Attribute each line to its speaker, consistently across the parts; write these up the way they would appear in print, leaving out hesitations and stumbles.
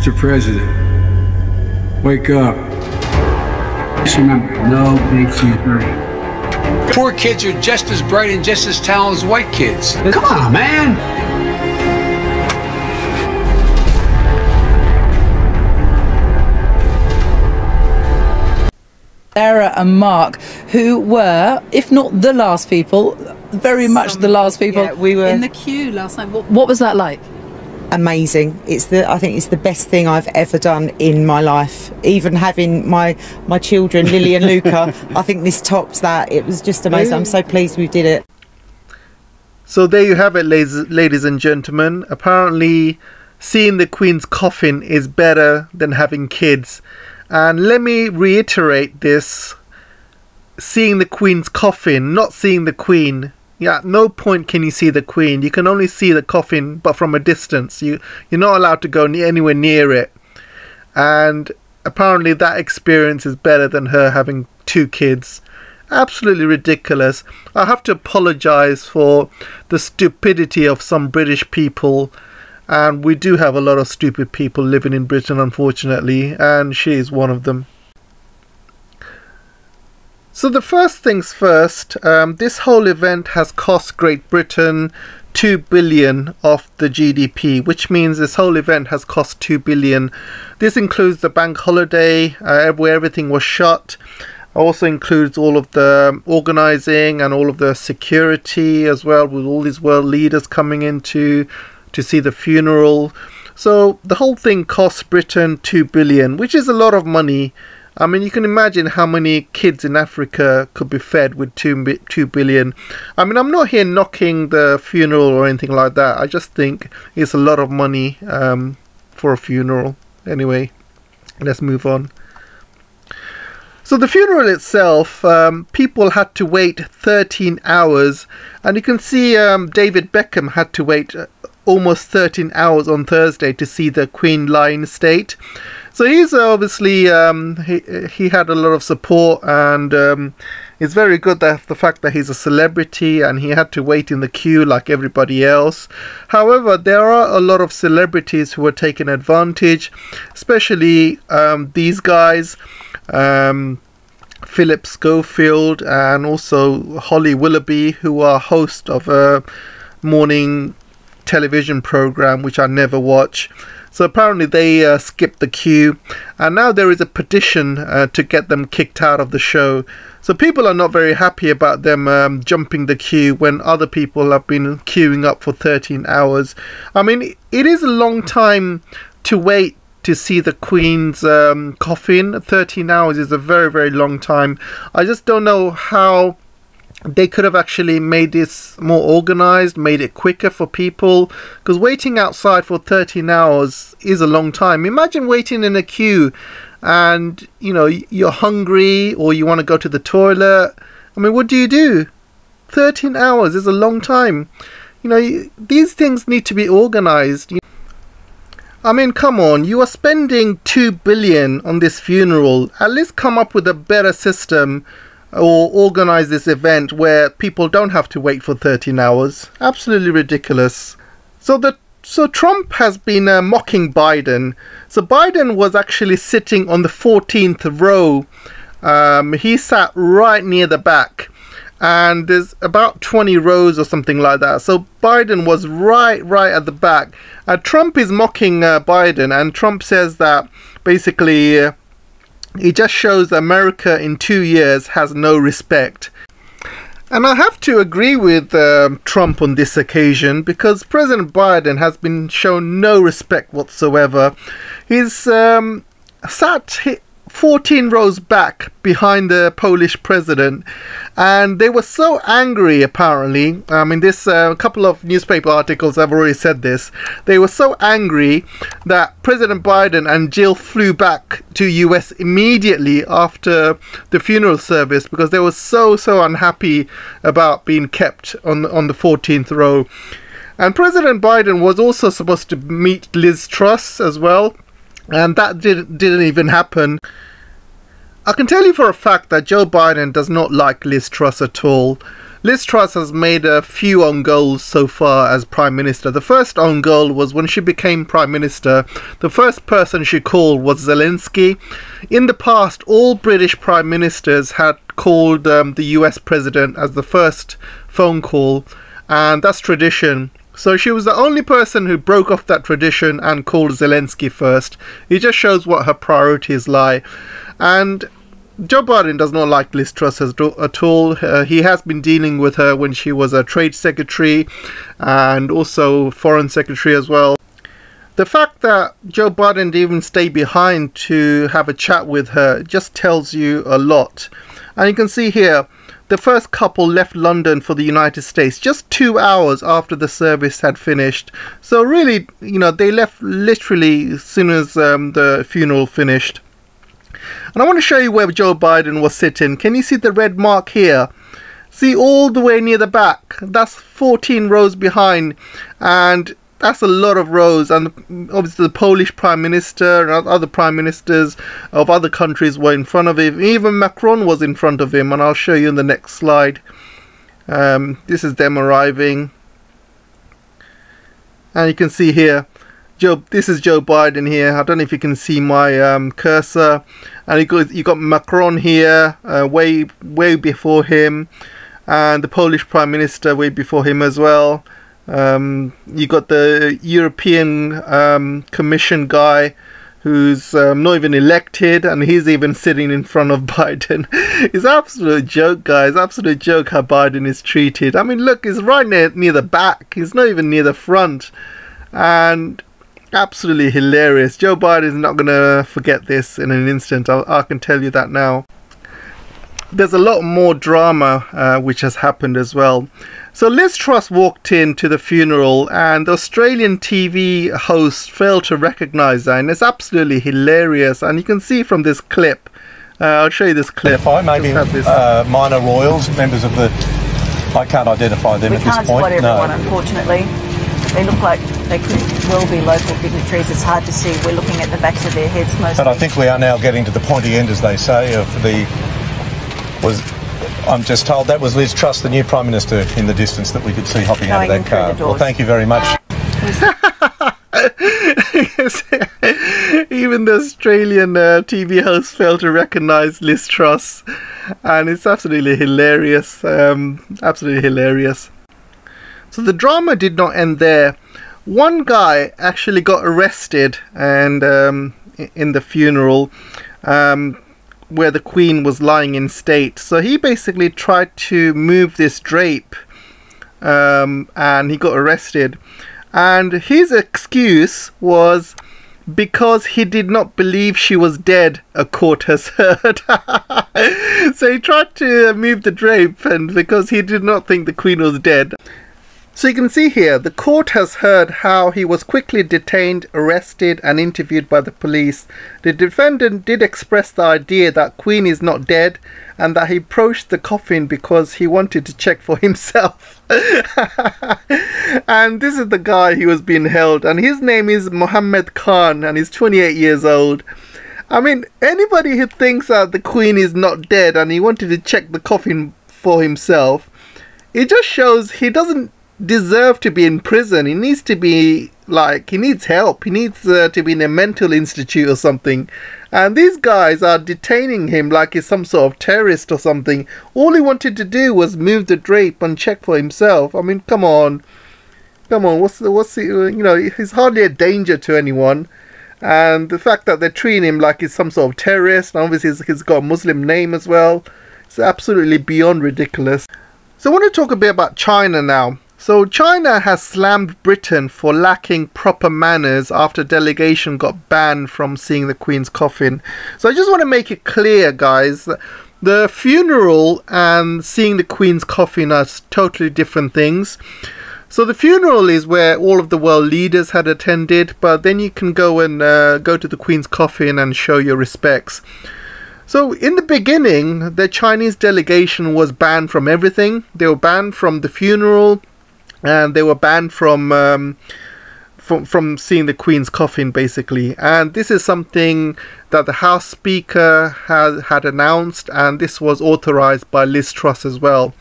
Speaker 1: Mr. President, wake up. Just remember, no big secret. Poor kids are just as bright and just as talented as white kids. Come on, man.
Speaker 2: Sarah and Mark, who were, if not the last people, very much the last people
Speaker 3: we were
Speaker 2: in the queue last night. What was that like?
Speaker 3: Amazing. I think it's the best thing I've ever done in my life. Even having my children, Lily and Luca, I think this tops that. It was just amazing. I'm so pleased we did it.
Speaker 4: So there you have it, ladies and gentlemen. Apparently, seeing the Queen's coffin is better than having kids. And let me reiterate this. Seeing the Queen's coffin, not seeing the Queen. Yeah, at no point can you see the Queen. You can only see the coffin, but from a distance. You're not allowed to go anywhere near it. And apparently that experience is better than her having 2 kids. Absolutely ridiculous. I have to apologise for the stupidity of some British people. And we do have a lot of stupid people living in Britain, unfortunately, and she is one of them. So the first things first, this whole event has cost Great Britain 2 billion of the GDP, which means this whole event has cost 2 billion. This includes the bank holiday, where everything was shut. Also includes all of the organising and all of the security as well, with all these world leaders coming in to see the funeral. So the whole thing cost Britain 2 billion, which is a lot of money. I mean, you can imagine how many kids in Africa could be fed with 2 billion. I mean, I'm not here knocking the funeral or anything like that. I just think it's a lot of money for a funeral. Anyway, let's move on. So the funeral itself, people had to wait 13 hours. And you can see David Beckham had to wait almost 13 hours on Thursday to see the Queen lie in state. So he's obviously, he had a lot of support, and it's very good that the fact that he's a celebrity and he had to wait in the queue like everybody else. However, there are a lot of celebrities who are taking advantage, especially these guys, Philip Schofield and also Holly Willoughby, who are host of a morning television program which I never watch. So apparently they skipped the queue, and now there is a petition to get them kicked out of the show. So people are not very happy about them jumping the queue when other people have been queuing up for 13 hours. I mean, it is a long time to wait to see the Queen's coffin. 13 hours is a very, very long time. I just don't know how they could have actually made this more organized, made it quicker for people, because waiting outside for 13 hours is a long time. Imagine waiting in a queue and, you know, you're hungry or you want to go to the toilet. I mean, what do? 13 hours is a long time. You know, these things need to be organized. I mean, come on, you are spending 2 billion on this funeral. At least come up with a better system or organize this event where people don't have to wait for 13 hours. Absolutely ridiculous. So Trump has been mocking Biden. So Biden was actually sitting on the 14th row. He sat right near the back, and there's about 20 rows or something like that. So Biden was right at the back. Trump is mocking Biden, and Trump says that basically it just shows that America in 2 years has no respect. And I have to agree with Trump on this occasion, because President Biden has been shown no respect whatsoever. He's sat 14 rows back behind the Polish president, and they were so angry, apparently. I mean, this couple of newspaper articles have already said this. They were so angry that President Biden and Jill flew back to US immediately after the funeral service, because they were so unhappy about being kept on the 14th row. And President Biden was also supposed to meet Liz Truss as well, and that didn't even happen. I can tell you for a fact that Joe Biden does not like Liz Truss at all. Liz Truss has made a few own goals so far as Prime Minister. The first own goal was when she became Prime Minister, the first person she called was Zelensky. In the past, all British Prime Ministers had called the US President as the first phone call, and that's tradition. So she was the only person who broke off that tradition and called Zelensky first. It just shows what her priorities lie. And Joe Biden does not like Liz Truss at all. He has been dealing with her when she was a trade secretary and also foreign secretary as well. The fact that Joe Biden didn't even stay behind to have a chat with her just tells you a lot. And you can see here, the first couple left London for the United States just 2 hours after the service had finished. So really, you know, they left literally as soon as the funeral finished. And I want to show you where Joe Biden was sitting. Can you see the red mark here? See, all the way near the back. That's 14 rows behind. And that's a lot of rows. And obviously the Polish Prime Minister and other Prime Ministers of other countries were in front of him. Even Macron was in front of him. And I'll show you in the next slide. This is them arriving. And you can see here, this is Joe Biden here. I don't know if you can see my cursor. And you got Macron here, way before him, and the Polish Prime Minister way before him as well. You got the European Commission guy, who's not even elected, and he's even sitting in front of Biden. It's an absolute joke, guys. Absolute joke how Biden is treated. I mean, look, he's right near the back. He's not even near the front, and absolutely hilarious. Joe Biden is not going to forget this in an instant. I can tell you that now. There's a lot more drama which has happened as well. So Liz Truss walked into the funeral and the Australian TV host failed to recognise her, and it's absolutely hilarious. And you can see from this clip, I'll show you this clip.
Speaker 5: Maybe minor royals, members of the... I can't identify them at this point.
Speaker 6: We can't spot everyone, unfortunately. They look like they could well be local dignitaries. It's hard to see. We're looking at the backs of their heads mostly.
Speaker 5: But I think we are now getting to the pointy end, as they say, of I'm just told that was Liz Truss, the new Prime Minister, in the distance that we could see hopping out of that car. Well, thank you very much.
Speaker 4: Even the Australian TV host failed to recognise Liz Truss, and it's absolutely hilarious. Absolutely hilarious. So the drama did not end there. One guy actually got arrested and in the funeral where the Queen was lying in state. So he basically tried to move this drape and he got arrested. And his excuse was because he did not believe she was dead, a court has heard. So he tried to move the drape and because he did not think the Queen was dead. So you can see here, the court has heard how he was quickly detained, arrested and interviewed by the police. The defendant did express the idea that Queen is not dead and that he approached the coffin because he wanted to check for himself. And this is the guy who was being held, and his name is Mohammed Khan and he's 28 years old. I mean, anybody who thinks that the Queen is not dead and he wanted to check the coffin for himself, it just shows he doesn't deserve to be in prison. He needs to be he needs help. He needs to be in a mental institute or something. And these guys are detaining him like he's some sort of terrorist or something. All he wanted to do was move the drape and check for himself. I mean, come on, what's the you know, he's hardly a danger to anyone. And the fact that they're treating him like he's some sort of terrorist, and obviously he's got a Muslim name as well, it's absolutely beyond ridiculous. So I want to talk a bit about China now. So China has slammed Britain for lacking proper manners after delegation got banned from seeing the Queen's coffin. So I just want to make it clear, guys, the funeral and seeing the Queen's coffin are totally different things. So the funeral is where all of the world leaders had attended, but then you can go and go to the Queen's coffin and show your respects. So in the beginning, the Chinese delegation was banned from everything. They were banned from the funeral, and they were banned from seeing the Queen's coffin, basically. And this is something that the House Speaker had announced, and this was authorized by Liz Truss as well.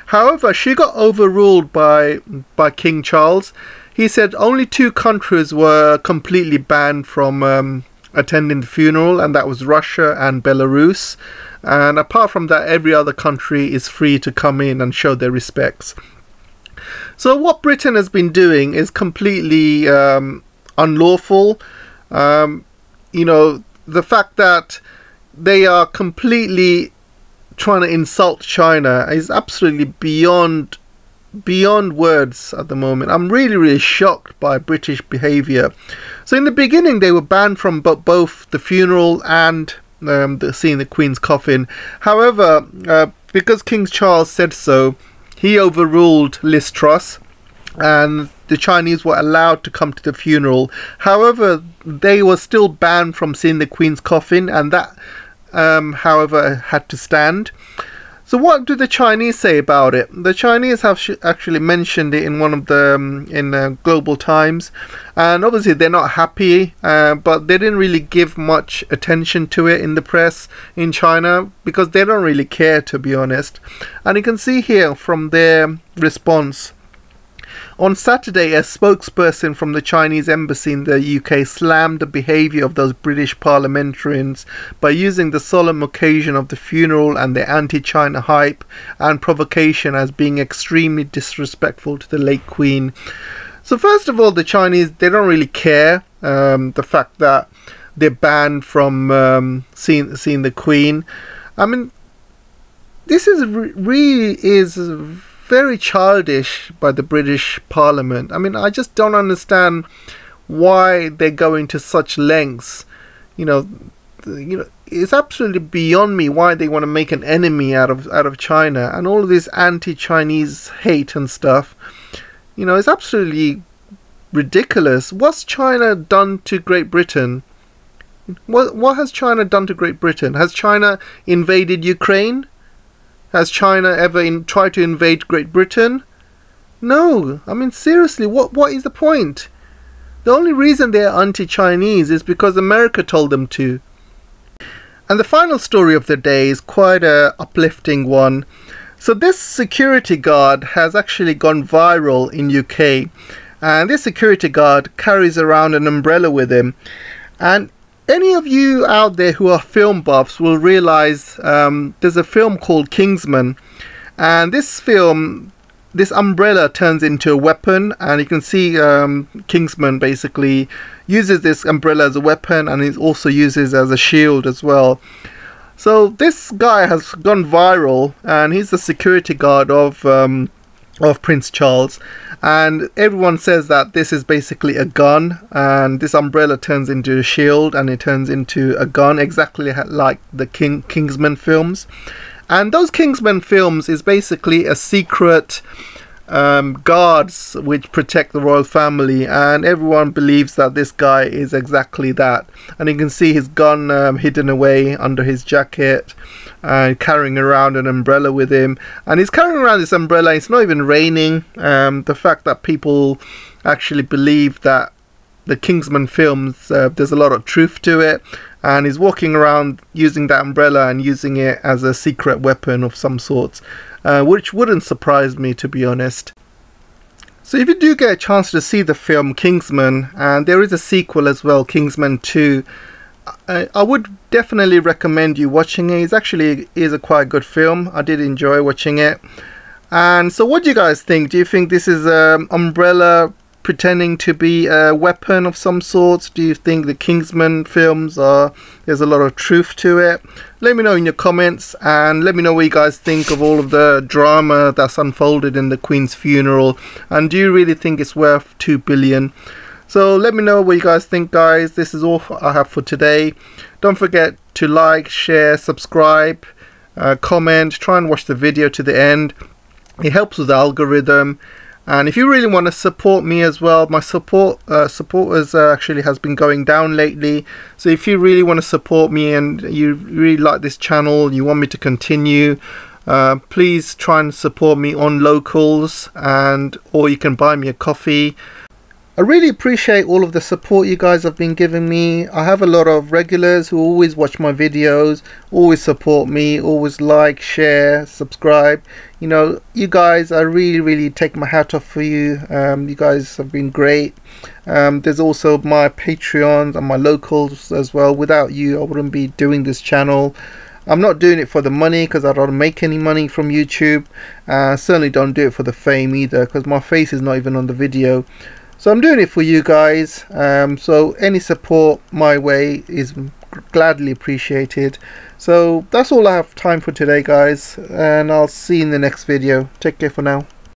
Speaker 4: However, she got overruled by King Charles. He said only 2 countries were completely banned from attending the funeral, and that was Russia and Belarus. And apart from that, every other country is free to come in and show their respects. So what Britain has been doing is completely unlawful. You know, the fact that they are completely trying to insult China is absolutely beyond words at the moment. I'm really shocked by British behaviour. So in the beginning they were banned from both the funeral and seeing the Queen's coffin. However, because King Charles said so, he overruled Liz Truss, and the Chinese were allowed to come to the funeral. However, they were still banned from seeing the Queen's coffin, and that however had to stand. So what do the Chinese say about it? The Chinese have actually mentioned it in one of the Global Times, and obviously they're not happy, but they didn't really give much attention to it in the press in China because they don't really care, to be honest. And you can see here from their response. On Saturday, a spokesperson from the Chinese embassy in the UK slammed the behaviour of those British parliamentarians by using the solemn occasion of the funeral and the anti-China hype and provocation as being extremely disrespectful to the late Queen. So first of all, the Chinese, they don't really care the fact that they're banned from seeing the Queen. I mean, this is really very childish by the British Parliament. I mean, I just don't understand why they're going to such lengths. You know, it's absolutely beyond me why they want to make an enemy out of China and all of this anti-Chinese hate and stuff. You know, it's absolutely ridiculous. What's China done to Great Britain? What has China done to Great Britain? Has China invaded Ukraine? Has China ever tried to invade Great Britain? No. I mean, seriously, what is the point? The only reason they're anti-Chinese is because America told them to. And the final story of the day is quite a uplifting one. So this security guard has actually gone viral in UK. And this security guard carries around an umbrella with him. And any of you out there who are film buffs will realize there's a film called Kingsman, and this film, this umbrella turns into a weapon, and you can see Kingsman basically uses this umbrella as a weapon, and he also uses it as a shield as well. So this guy has gone viral, and he's the security guard of Prince Charles, and everyone says that this is basically a gun, and this umbrella turns into a shield and it turns into a gun, exactly like the Kingsman films. And those Kingsman films is basically a secret guards which protect the royal family, and everyone believes that this guy is exactly that. And you can see his gun hidden away under his jacket, carrying around an umbrella with him, and he's carrying around this umbrella. It's not even raining. The fact that people actually believe that the Kingsman films, there's a lot of truth to it, and he's walking around using that umbrella and using it as a secret weapon of some sorts, which wouldn't surprise me, to be honest. So if you do get a chance to see the film Kingsman, and there is a sequel as well, Kingsman 2, I would definitely recommend you watching it. It actually is a quite good film. I did enjoy watching it. And so what do you guys think? Do you think this is an umbrella pretending to be a weapon of some sort? Do you think the Kingsman films there's a lot of truth to it? Let me know in your comments, and let me know what you guys think of all of the drama that's unfolded in the Queen's funeral, and do you really think it's worth 2 billion? So let me know what you guys think, guys. This is all I have for today. Don't forget to like, share, subscribe, comment, try and watch the video to the end. It helps with the algorithm. And if you really want to support me as well, my supporters actually has been going down lately. So if you really want to support me and you really like this channel, you want me to continue, please try and support me on Locals, or you can buy me a coffee. I really appreciate all of the support you guys have been giving me. I have a lot of regulars who always watch my videos, always support me, always like, share, subscribe. You know, you guys, I really take my hat off for you. You guys have been great. There's also my Patreons and my locals as well. Without you, I wouldn't be doing this channel. I'm not doing it for the money because I don't make any money from YouTube. Certainly don't do it for the fame either because my face is not even on the video. So I'm doing it for you guys. So any support my way is gladly appreciated. So that's all I have time for today, guys, and I'll see you in the next video. Take care for now.